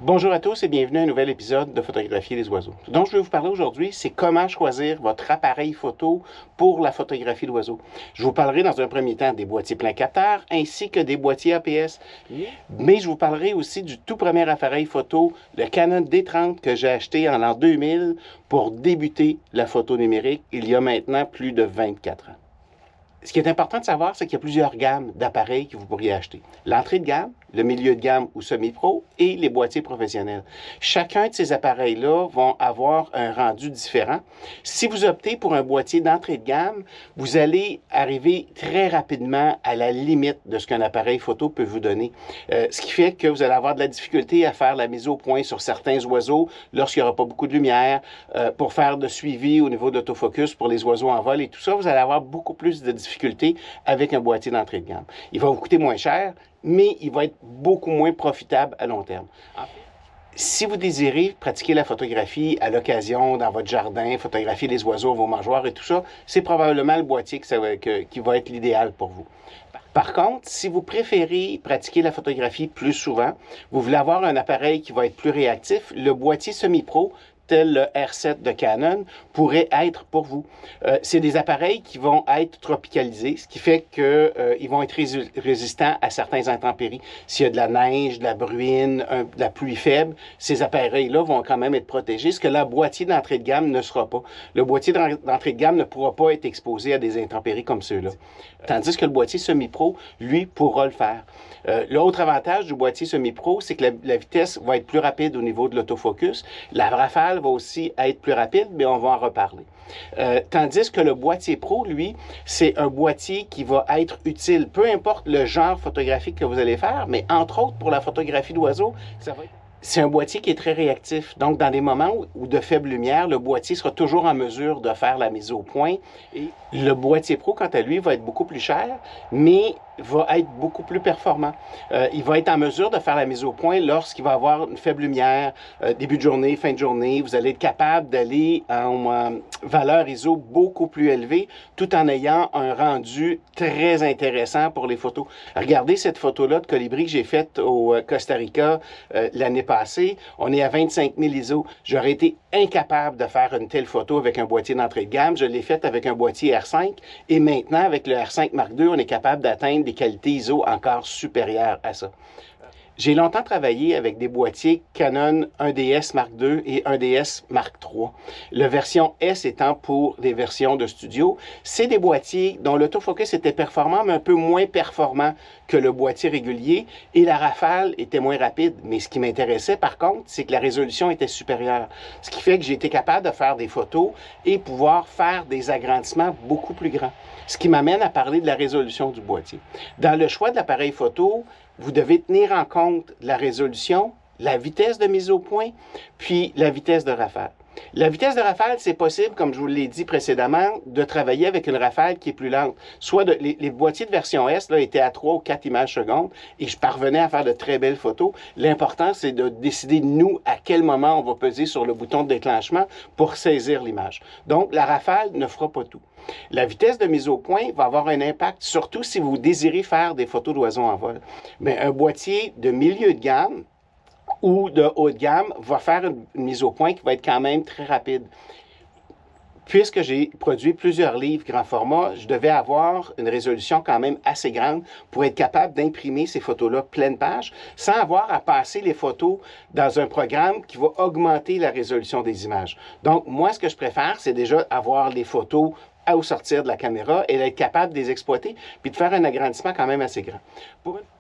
Bonjour à tous et bienvenue à un nouvel épisode de Photographier les oiseaux. Ce dont je vais vous parler aujourd'hui, c'est comment choisir votre appareil photo pour la photographie d'oiseaux. Je vous parlerai dans un premier temps des boîtiers plein capteur ainsi que des boîtiers APS. Mais je vous parlerai aussi du tout premier appareil photo, le Canon D30 que j'ai acheté en l'an 2000 pour débuter la photo numérique il y a maintenant plus de 24 ans. Ce qui est important de savoir, c'est qu'il y a plusieurs gammes d'appareils que vous pourriez acheter. L'entrée de gamme, le milieu de gamme ou semi-pro et les boîtiers professionnels. Chacun de ces appareils-là vont avoir un rendu différent. Si vous optez pour un boîtier d'entrée de gamme, vous allez arriver très rapidement à la limite de ce qu'un appareil photo peut vous donner. Ce qui fait que vous allez avoir de la difficulté à faire la mise au point sur certains oiseaux lorsqu'il n'y aura pas beaucoup de lumière, pour faire de suivi au niveau de l'autofocus pour les oiseaux en vol et tout ça, vous allez avoir beaucoup plus de difficultés avec un boîtier d'entrée de gamme. Il va vous coûter moins cher, mais il va être beaucoup moins profitable à long terme. Si vous désirez pratiquer la photographie à l'occasion, dans votre jardin, photographier les oiseaux, vos mangeoires et tout ça, c'est probablement le boîtier qui va être l'idéal pour vous. Par contre, si vous préférez pratiquer la photographie plus souvent, vous voulez avoir un appareil qui va être plus réactif, le boîtier semi-pro tel le R7 de Canon, pourrait être pour vous. C'est des appareils qui vont être tropicalisés, ce qui fait qu'ils vont être résistants à certaines intempéries. S'il y a de la neige, de la bruine, de la pluie faible, ces appareils-là vont quand même être protégés, ce que le boîtier d'entrée de gamme ne sera pas. Le boîtier d'entrée de gamme ne pourra pas être exposé à des intempéries comme ceux-là. Tandis que le boîtier semi-pro, lui, pourra le faire. L'autre avantage du boîtier semi-pro, c'est que la vitesse va être plus rapide au niveau de l'autofocus. La rafale va aussi être plus rapide, mais on va en reparler. Tandis que le boîtier pro, lui, c'est un boîtier qui va être utile, peu importe le genre photographique que vous allez faire, mais entre autres pour la photographie d'oiseaux, ça va être... C'est un boîtier qui est très réactif. Donc, dans des moments où de faible lumière, le boîtier sera toujours en mesure de faire la mise au point. Et le boîtier pro, quant à lui, va être beaucoup plus cher, mais va être beaucoup plus performant. Il va être en mesure de faire la mise au point lorsqu'il va avoir une faible lumière, début de journée, fin de journée. Vous allez être capable d'aller en valeur ISO beaucoup plus élevée, tout en ayant un rendu très intéressant pour les photos. Regardez cette photo-là de colibri que j'ai faite au Costa Rica l'année passée. On est à 25 000 ISO. J'aurais été incapable de faire une telle photo avec un boîtier d'entrée de gamme. Je l'ai faite avec un boîtier R5 et maintenant, avec le R5 Mark II, on est capable d'atteindre des qualités ISO encore supérieures à ça. J'ai longtemps travaillé avec des boîtiers Canon 1DS Mark II et 1DS Mark III. La version S étant pour les versions de studio. C'est des boîtiers dont l'autofocus était performant, mais un peu moins performant que le boîtier régulier et la rafale était moins rapide. Mais ce qui m'intéressait par contre, c'est que la résolution était supérieure. Ce qui fait que j'ai été capable de faire des photos et pouvoir faire des agrandissements beaucoup plus grands. Ce qui m'amène à parler de la résolution du boîtier. Dans le choix de l'appareil photo, vous devez tenir en compte la résolution, la vitesse de mise au point, puis la vitesse de rafale. La vitesse de rafale, c'est possible, comme je vous l'ai dit précédemment, de travailler avec une rafale qui est plus lente. Soit les boîtiers de version S là, étaient à 3 ou 4 images secondes et je parvenais à faire de très belles photos. L'important, c'est de décider, nous, à quel moment on va peser sur le bouton de déclenchement pour saisir l'image. Donc, la rafale ne fera pas tout. La vitesse de mise au point va avoir un impact, surtout si vous désirez faire des photos d'oiseaux en vol. Mais un boîtier de milieu de gamme ou de haut de gamme va faire une mise au point qui va être quand même très rapide. Puisque j'ai produit plusieurs livres grand format, je devais avoir une résolution quand même assez grande pour être capable d'imprimer ces photos-là pleine page sans avoir à passer les photos dans un programme qui va augmenter la résolution des images. Donc, moi, ce que je préfère, c'est déjà avoir les photos au sortir de la caméra et d'être capable de les exploiter puis de faire un agrandissement quand même assez grand.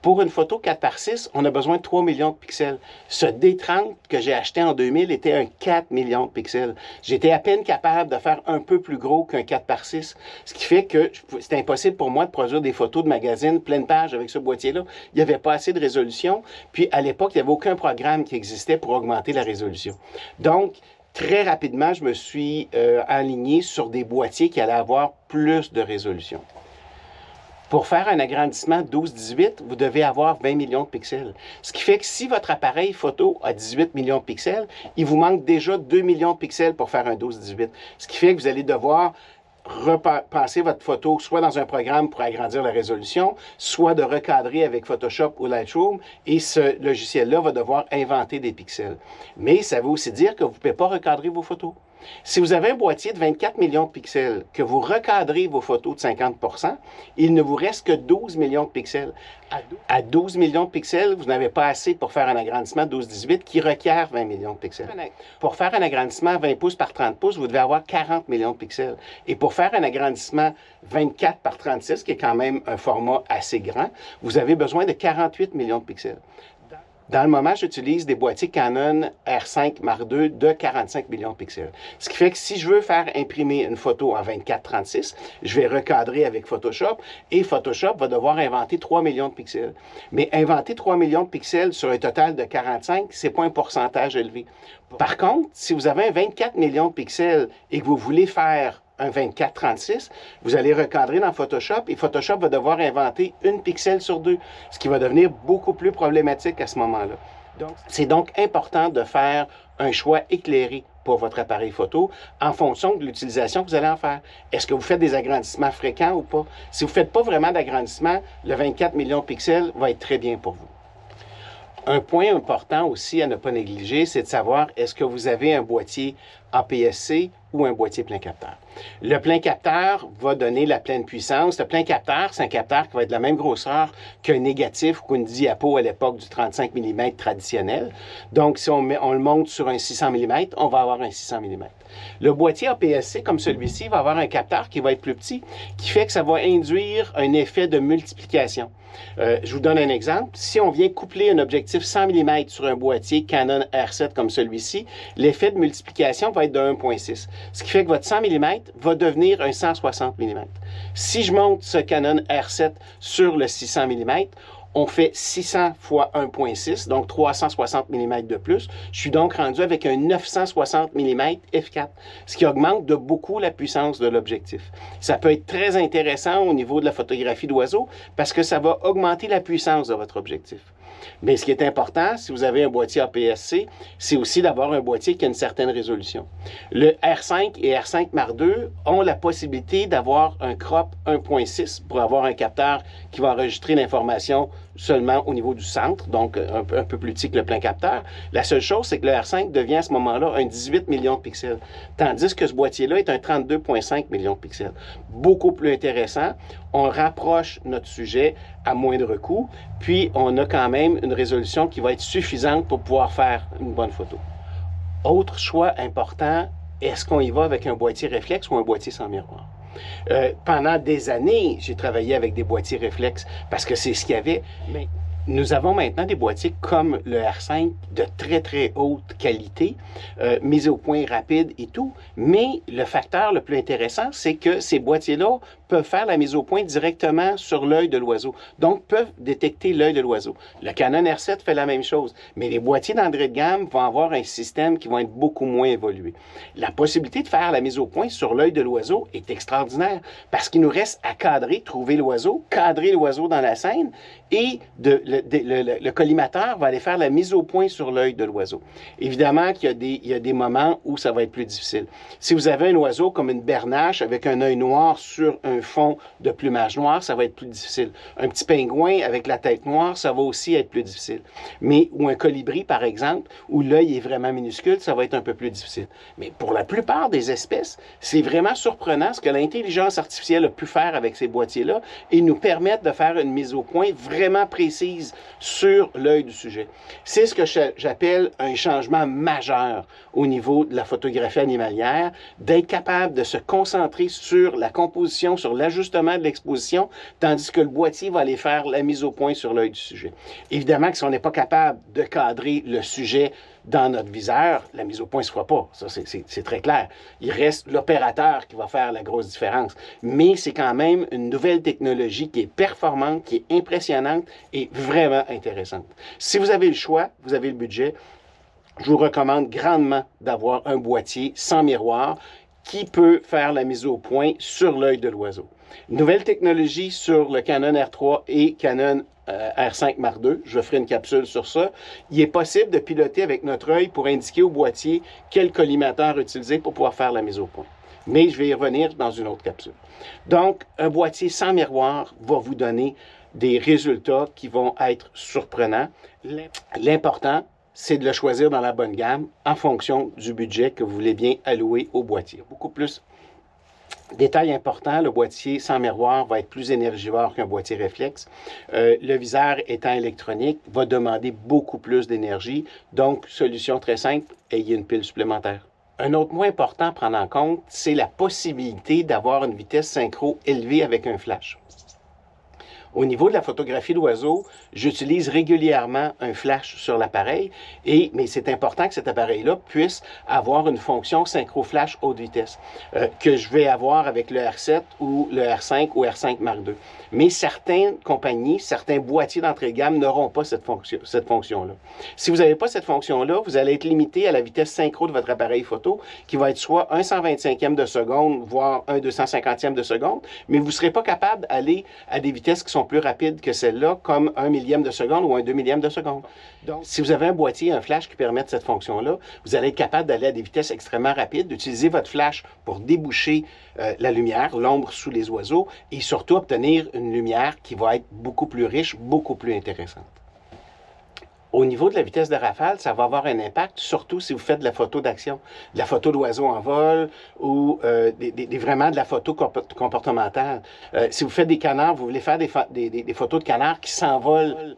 Pour une photo 4x6, on a besoin de 3 millions de pixels. Ce D30 que j'ai acheté en 2000 était un 4 millions de pixels. J'étais à peine capable de faire un peu plus gros qu'un 4x6, ce qui fait que c'était impossible pour moi de produire des photos de magazine pleine page avec ce boîtier-là. Il n'y avait pas assez de résolution, puis à l'époque, il n'y avait aucun programme qui existait pour augmenter la résolution. Donc, très rapidement, je me suis aligné sur des boîtiers qui allaient avoir plus de résolution. Pour faire un agrandissement 12-18, vous devez avoir 20 millions de pixels. Ce qui fait que si votre appareil photo a 18 millions de pixels, il vous manque déjà 2 millions de pixels pour faire un 12-18. Ce qui fait que vous allez devoir repasser votre photo soit dans un programme pour agrandir la résolution, soit de recadrer avec Photoshop ou Lightroom, et ce logiciel-là va devoir inventer des pixels. Mais ça veut aussi dire que vous ne pouvez pas recadrer vos photos. Si vous avez un boîtier de 24 millions de pixels, que vous recadrez vos photos de 50%, il ne vous reste que 12 millions de pixels. À 12 millions de pixels, vous n'avez pas assez pour faire un agrandissement 12-18 qui requiert 20 millions de pixels. Pour faire un agrandissement 20 pouces par 30 pouces, vous devez avoir 40 millions de pixels. Et pour faire un agrandissement 24 par 36, qui est quand même un format assez grand, vous avez besoin de 48 millions de pixels. Dans le moment, j'utilise des boîtiers Canon R5 Mark II de 45 millions de pixels. Ce qui fait que si je veux faire imprimer une photo en 24-36, je vais recadrer avec Photoshop et Photoshop va devoir inventer 3 millions de pixels. Mais inventer 3 millions de pixels sur un total de 45, ce n'est pas un pourcentage élevé. Par contre, si vous avez un 24 millions de pixels et que vous voulez faire un 24-36, vous allez recadrer dans Photoshop et Photoshop va devoir inventer une pixel sur deux, ce qui va devenir beaucoup plus problématique à ce moment-là. C'est donc important de faire un choix éclairé pour votre appareil photo en fonction de l'utilisation que vous allez en faire. Est-ce que vous faites des agrandissements fréquents ou pas? Si vous ne faites pas vraiment d'agrandissement, le 24 millions de pixels va être très bien pour vous. Un point important aussi à ne pas négliger, c'est de savoir est-ce que vous avez un boîtier APS-C ou un boîtier plein capteur. Le plein capteur va donner la pleine puissance. Le plein capteur, c'est un capteur qui va être de la même grosseur qu'un négatif ou qu'une diapo à l'époque du 35 mm traditionnel. Donc, si on le monte sur un 600 mm, on va avoir un 600 mm. Le boîtier APS-C, comme celui-ci, va avoir un capteur qui va être plus petit, qui fait que ça va induire un effet de multiplication. Je vous donne un exemple. Si on vient coupler un objectif 100 mm sur un boîtier Canon R7 comme celui-ci, l'effet de multiplication va être de 1.6. Ce qui fait que votre 100 mm va devenir un 160 mm. Si je monte ce Canon R7 sur le 600 mm, on fait 600 fois 1.6, donc 360 mm de plus. Je suis donc rendu avec un 960 mm f4, ce qui augmente de beaucoup la puissance de l'objectif. Ça peut être très intéressant au niveau de la photographie d'oiseaux parce que ça va augmenter la puissance de votre objectif. Mais ce qui est important, si vous avez un boîtier APS-C, c'est aussi d'avoir un boîtier qui a une certaine résolution. Le R5 et R5 Mark II ont la possibilité d'avoir un crop 1.6 pour avoir un capteur qui va enregistrer l'information seulement au niveau du centre, donc un peu plus petit que le plein capteur. La seule chose, c'est que le R5 devient à ce moment-là un 18 millions de pixels, tandis que ce boîtier-là est un 32,5 millions de pixels. Beaucoup plus intéressant. On rapproche notre sujet à moindre coût, puis on a quand même une résolution qui va être suffisante pour pouvoir faire une bonne photo. Autre choix important, est-ce qu'on y va avec un boîtier réflexe ou un boîtier sans miroir? Pendant des années, j'ai travaillé avec des boîtiers réflexes parce que c'est ce qu'il y avait, mais nous avons maintenant des boîtiers comme le R5 de très, très haute qualité, mis au point rapide et tout, mais le facteur le plus intéressant, c'est que ces boîtiers-là peuvent faire la mise au point directement sur l'œil de l'oiseau, donc peuvent détecter l'œil de l'oiseau. Le Canon R7 fait la même chose, mais les boîtiers d'entrée de gamme vont avoir un système qui va être beaucoup moins évolué. La possibilité de faire la mise au point sur l'œil de l'oiseau est extraordinaire, parce qu'il nous reste à cadrer, trouver l'oiseau, cadrer l'oiseau dans la scène, et le collimateur va aller faire la mise au point sur l'œil de l'oiseau. Évidemment qu'il y a des moments où ça va être plus difficile. Si vous avez un oiseau comme une bernache avec un œil noir sur un fond de plumage noir, ça va être plus difficile. Un petit pingouin avec la tête noire, ça va aussi être plus difficile. Mais, ou un colibri, par exemple, où l'œil est vraiment minuscule, ça va être un peu plus difficile. Mais pour la plupart des espèces, c'est vraiment surprenant ce que l'intelligence artificielle a pu faire avec ces boîtiers-là et nous permettre de faire une mise au point vraiment précise sur l'œil du sujet. C'est ce que j'appelle un changement majeur au niveau de la photographie animalière, d'être capable de se concentrer sur la composition, sur l'ajustement de l'exposition, tandis que le boîtier va aller faire la mise au point sur l'œil du sujet. Évidemment que si on n'est pas capable de cadrer le sujet dans notre viseur, la mise au point ne se fera pas. Ça, c'est très clair. Il reste l'opérateur qui va faire la grosse différence. Mais c'est quand même une nouvelle technologie qui est performante, qui est impressionnante et vraiment intéressante. Si vous avez le choix, vous avez le budget, je vous recommande grandement d'avoir un boîtier sans miroir qui peut faire la mise au point sur l'œil de l'oiseau. Nouvelle technologie sur le Canon R3 et Canon R5 Mark II. Je ferai une capsule sur ça. Il est possible de piloter avec notre œil pour indiquer au boîtier quel collimateur utiliser pour pouvoir faire la mise au point. Mais je vais y revenir dans une autre capsule. Donc, un boîtier sans miroir va vous donner des résultats qui vont être surprenants. L'important, c'est de le choisir dans la bonne gamme en fonction du budget que vous voulez bien allouer au boîtier. Beaucoup plus. Détail important, le boîtier sans miroir va être plus énergivore qu'un boîtier réflexe. Le viseur étant électronique va demander beaucoup plus d'énergie. Donc, solution très simple, ayez une pile supplémentaire. Un autre point important à prendre en compte, c'est la possibilité d'avoir une vitesse synchro élevée avec un flash. Au niveau de la photographie d'oiseaux, j'utilise régulièrement un flash sur l'appareil, mais c'est important que cet appareil-là puisse avoir une fonction synchro-flash haute vitesse, que je vais avoir avec le R7 ou le R5 ou R5 Mark II. Mais certaines compagnies, certains boîtiers d'entrée de gamme n'auront pas cette fonction-là. Si vous n'avez pas cette fonction-là, vous allez être limité à la vitesse synchro de votre appareil photo, qui va être soit 1 125e de seconde, voire 1 250e de seconde, mais vous ne serez pas capable d'aller à des vitesses qui sont plus rapides que celle-là, comme 1 millième de seconde ou 1 2 millième de seconde. Donc, si vous avez un boîtier, un flash qui permet cette fonction-là, vous allez être capable d'aller à des vitesses extrêmement rapides, d'utiliser votre flash pour déboucher la lumière, l'ombre sous les oiseaux, et surtout obtenir une lumière qui va être beaucoup plus riche, beaucoup plus intéressante. Au niveau de la vitesse de rafale, ça va avoir un impact, surtout si vous faites de la photo d'action, de la photo d'oiseaux en vol ou vraiment de la photo comportementale. Si vous faites des canards, vous voulez faire des photos de canards qui s'envolent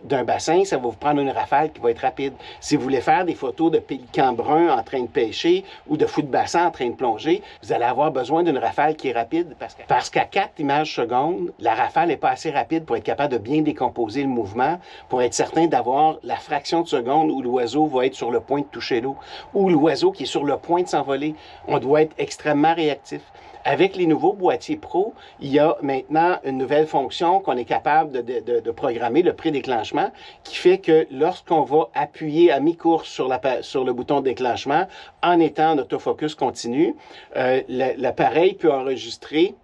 d'un bassin, ça va vous prendre une rafale qui va être rapide. Si vous voulez faire des photos de pélicans bruns en train de pêcher ou de fous de bassin en train de plonger, vous allez avoir besoin d'une rafale qui est rapide parce qu'à 4 images secondes, la rafale n'est pas assez rapide pour être capable de bien décomposer le mouvement, pour être certain d'avoir la fraction de seconde où l'oiseau va être sur le point de toucher l'eau, ou l'oiseau qui est sur le point de s'envoler. On doit être extrêmement réactif. Avec les nouveaux boîtiers Pro, il y a maintenant une nouvelle fonction qu'on est capable de programmer, le prédéclenchement, qui fait que lorsqu'on va appuyer à mi-course sur le bouton de déclenchement, en étant en autofocus continu, l'appareil peut enregistrer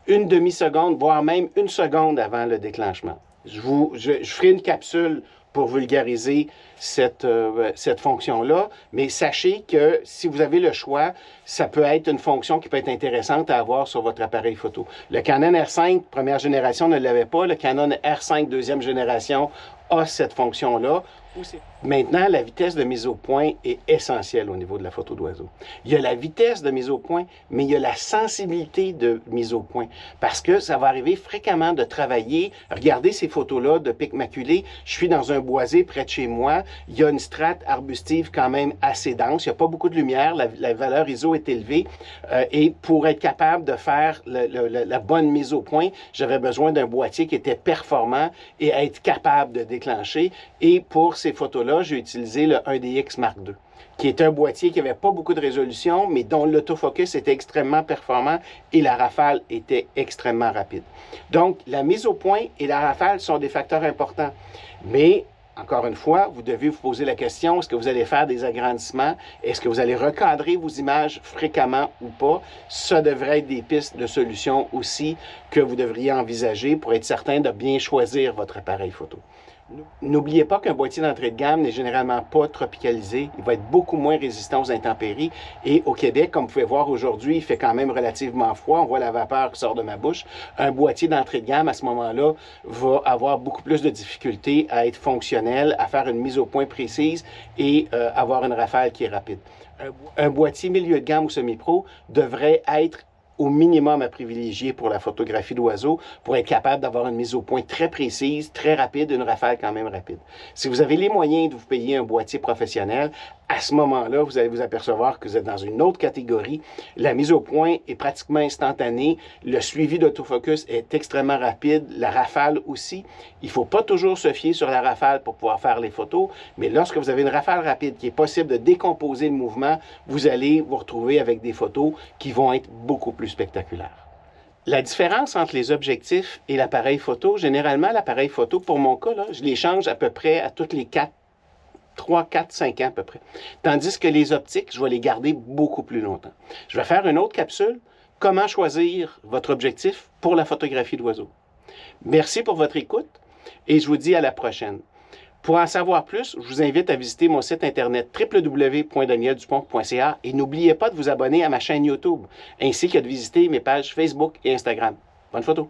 une demi-seconde, voire même 1 seconde avant le déclenchement. Je ferai une capsule pour vulgariser cette fonction-là, mais sachez que si vous avez le choix, ça peut être une fonction qui peut être intéressante à avoir sur votre appareil photo. Le Canon R5 première génération ne l'avait pas, le Canon R5 deuxième génération a cette fonction-là. Maintenant, la vitesse de mise au point est essentielle au niveau de la photo d'oiseau. Il y a la vitesse de mise au point, mais il y a la sensibilité de mise au point. Parce que ça va arriver fréquemment de travailler. Regardez ces photos-là de pics maculés. Je suis dans un boisé près de chez moi. Il y a une strate arbustive quand même assez dense. Il n'y a pas beaucoup de lumière. La valeur ISO est élevée. Et pour être capable de faire la bonne mise au point, j'avais besoin d'un boîtier qui était performant et être capable de déclencher. Et pour ces photos-là, j'ai utilisé le 1DX Mark II, qui est un boîtier qui n'avait pas beaucoup de résolution, mais dont l'autofocus était extrêmement performant et la rafale était extrêmement rapide. Donc, la mise au point et la rafale sont des facteurs importants. Mais, encore une fois, vous devez vous poser la question, est-ce que vous allez faire des agrandissements? Est-ce que vous allez recadrer vos images fréquemment ou pas? Ça devrait être des pistes de solutions aussi que vous devriez envisager pour être certain de bien choisir votre appareil photo. N'oubliez pas qu'un boîtier d'entrée de gamme n'est généralement pas tropicalisé. Il va être beaucoup moins résistant aux intempéries. Et au Québec, comme vous pouvez voir aujourd'hui, il fait quand même relativement froid. On voit la vapeur qui sort de ma bouche. Un boîtier d'entrée de gamme, à ce moment-là, va avoir beaucoup plus de difficultés à être fonctionnel, à faire une mise au point précise et avoir une rafale qui est rapide. Un boîtier milieu de gamme ou semi-pro devrait être au minimum à privilégier pour la photographie d'oiseaux pour être capable d'avoir une mise au point très précise, très rapide, une rafale quand même rapide. Si vous avez les moyens de vous payer un boîtier professionnel, à ce moment-là, vous allez vous apercevoir que vous êtes dans une autre catégorie. La mise au point est pratiquement instantanée. Le suivi d'autofocus est extrêmement rapide. La rafale aussi. Il ne faut pas toujours se fier sur la rafale pour pouvoir faire les photos, mais lorsque vous avez une rafale rapide qui est possible de décomposer le mouvement, vous allez vous retrouver avec des photos qui vont être beaucoup plus spectaculaires. La différence entre les objectifs et l'appareil photo, généralement, l'appareil photo, pour mon cas, là, je les change à peu près à toutes les 3, 4, 5 ans à peu près. Tandis que les optiques, je vais les garder beaucoup plus longtemps. Je vais faire une autre capsule, comment choisir votre objectif pour la photographie d'oiseaux. Merci pour votre écoute et je vous dis à la prochaine. Pour en savoir plus, je vous invite à visiter mon site internet www.danieldupont.ca et n'oubliez pas de vous abonner à ma chaîne YouTube, ainsi que de visiter mes pages Facebook et Instagram. Bonne photo!